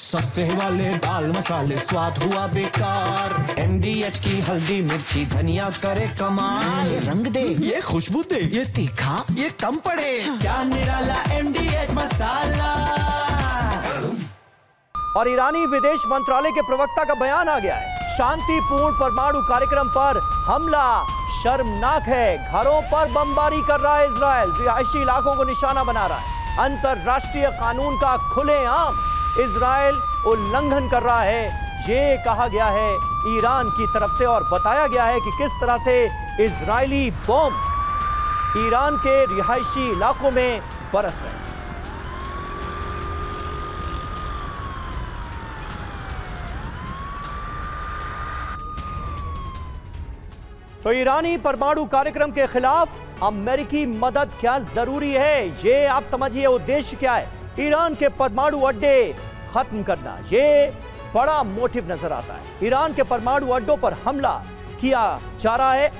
सस्ते वाले दाल मसाले स्वाद हुआ बेकार। MDH की हल्दी मिर्ची धनिया करे कमाल। ये रंग दे, ये खुशबू दे, ये तीखा, ये कम पड़े। क्या निराला MDH मसाला। और ईरानी विदेश मंत्रालय के प्रवक्ता का बयान आ गया है। शांतिपूर्ण परमाणु कार्यक्रम पर हमला शर्मनाक है। घरों पर बमबारी कर रहा है इजराइल, रिहायशी इलाकों को निशाना बना रहा है। अंतरराष्ट्रीय कानून का खुलेआम इजराइल उल्लंघन कर रहा है, ये कहा गया है ईरान की तरफ से। और बताया गया है कि किस तरह से इजरायली बम ईरान के रिहायशी इलाकों में बरस रहे हैं। तो ईरानी परमाणु कार्यक्रम के खिलाफ अमेरिकी मदद क्या जरूरी है, ये आप समझिए उद्देश्य क्या है। ईरान के परमाणु अड्डे खत्म करना, ये बड़ा मोटिव नजर आता है। ईरान के परमाणु अड्डों पर हमला किया जा रहा है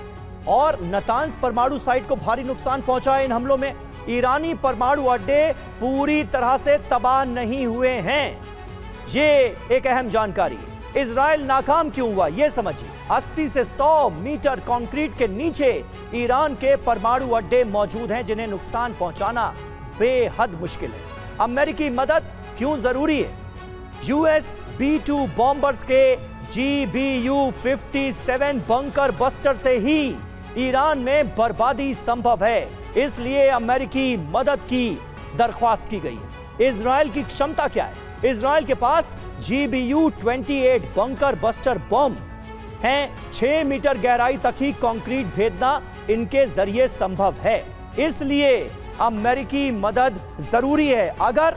और नातांज परमाणु साइट को भारी नुकसान पहुंचा है इन हमलों में। ईरानी परमाणु अड्डे पूरी तरह से तबाह नहीं हुए हैं, ये एक अहम जानकारी है। इजराइल नाकाम क्यों हुआ ये समझिए। 80 से 100 मीटर कंक्रीट के नीचे ईरान के परमाणु अड्डे मौजूद हैं, जिन्हें नुकसान पहुंचाना बेहद मुश्किल है। अमेरिकी मदद क्यों जरूरी है? US B-2 बॉम्बर्स के GBU-57 बंकर बस्टर से ही ईरान में बर्बादी संभव है, इसलिए अमेरिकी मदद की दरख्वास्त की गई है। इजराइल की क्षमता क्या है? इजराइल के पास GBU-28 बंकर बस्टर बम हैं। 6 मीटर गहराई तक ही कंक्रीट भेदना इनके जरिए संभव है, इसलिए अमेरिकी मदद जरूरी है। अगर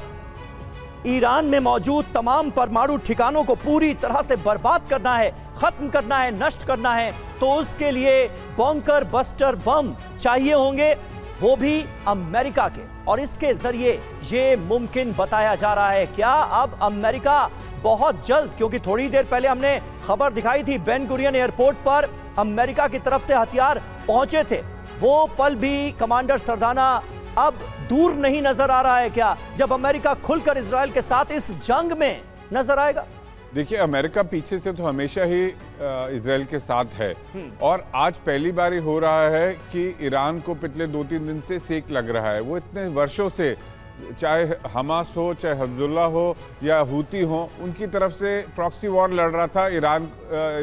ईरान में मौजूद तमाम परमाणु ठिकानों को पूरी तरह से बर्बाद करना है, खत्म करना है, नष्ट करना है, तो उसके लिए बंकर बस्टर बम चाहिए होंगे, वो भी अमेरिका के। और इसके जरिए ये मुमकिन बताया जा रहा है। क्या अब अमेरिका बहुत जल्द, क्योंकि थोड़ी देर पहले हमने खबर दिखाई थी बेन गुरियन एयरपोर्ट पर अमेरिका की तरफ से हथियार पहुंचे थे, वो पल भी कमांडर सरदाना अब दूर नहीं नजर आ रहा है क्या, जब अमेरिका खुलकर इजराइल के साथ इस जंग में नजर आएगा? देखिए, अमेरिका पीछे से तो हमेशा ही इजराइल के साथ है, और आज पहली बार हो रहा है कि ईरान को पिछले 2-3 दिन से सेक लग रहा है। वो इतने वर्षों से, चाहे हमास हो, चाहे हिजबुल्लाह हो या हूती हो, उनकी तरफ से प्रॉक्सी वॉर लड़ रहा था ईरान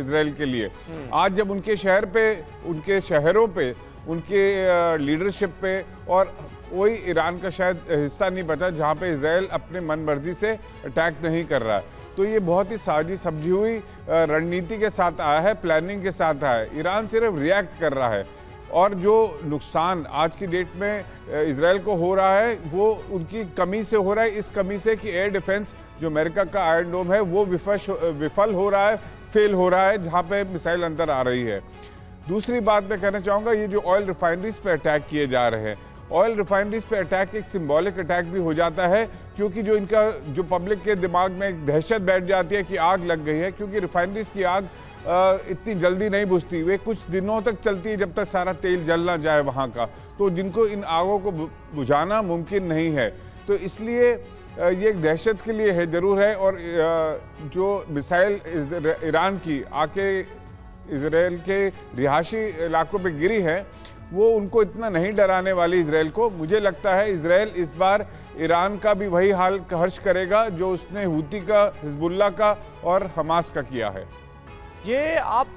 इजराइल के लिए। आज जब उनके शहर पे, उनके शहरों पे, उनके लीडरशिप पे और कोई ईरान का शायद हिस्सा नहीं बचा जहाँ पे इजराइल अपने मन मर्जी से अटैक नहीं कर रहा है, तो ये बहुत ही साजिश समझी हुई रणनीति के साथ आया है, प्लानिंग के साथ आया है। ईरान सिर्फ रिएक्ट कर रहा है, और जो नुकसान आज की डेट में इजराइल को हो रहा है वो उनकी कमी से हो रहा है। इस कमी से कि एयर डिफेंस जो अमेरिका का आयरन डोम है वो विफल हो रहा है, फेल हो रहा है, जहाँ पे मिसाइल अंदर आ रही है। दूसरी बात मैं कहना चाहूँगा, ये जो ऑयल रिफाइनरीज पे अटैक किए जा रहे हैं, ऑयल रिफाइनरीज पे अटैक एक सिंबॉलिक अटैक भी हो जाता है, क्योंकि जो इनका जो पब्लिक के दिमाग में एक दहशत बैठ जाती है कि आग लग गई है, क्योंकि रिफाइनरीज की आग इतनी जल्दी नहीं बुझती, वे कुछ दिनों तक चलती है जब तक सारा तेल जल ना जाए वहाँ का, तो जिनको इन आगों को बुझाना मुमकिन नहीं है। तो इसलिए ये एक दहशत के लिए है, ज़रूर है। और जो मिसाइल ईरान की आके इजराइल के रिहायशी इलाकों पे गिरी है, वो उनको इतना नहीं डराने वाली इजराइल को। मुझे लगता है इजराइल इस बार ईरान का भी वही हाल हर्ष करेगा जो उसने हूती का, हिजबुल्लाह का और हमास का किया है। ये आप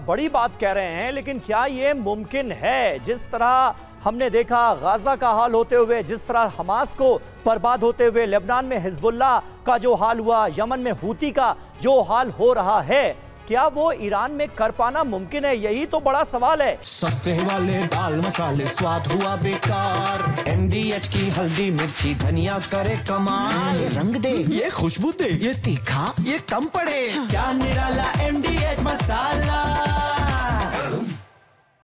बड़ी बात कह रहे हैं, लेकिन क्या ये मुमकिन है? जिस तरह हमने देखा गाजा का हाल होते हुए, जिस तरह हमास को बर्बाद होते हुए, लेबनान में हिजबुल्लाह का जो हाल हुआ, यमन में हूती का जो हाल हो रहा है, क्या वो ईरान में कर पाना मुमकिन है? यही तो बड़ा सवाल है। सस्ते वाले दाल मसाले स्वाद हुआ बेकार। MDH की हल्दी मिर्ची धनिया करे कमाल। ये रंग दे, ये खुशबू दे, ये तीखा, ये कम पड़े। क्या निराला MDH मसाला।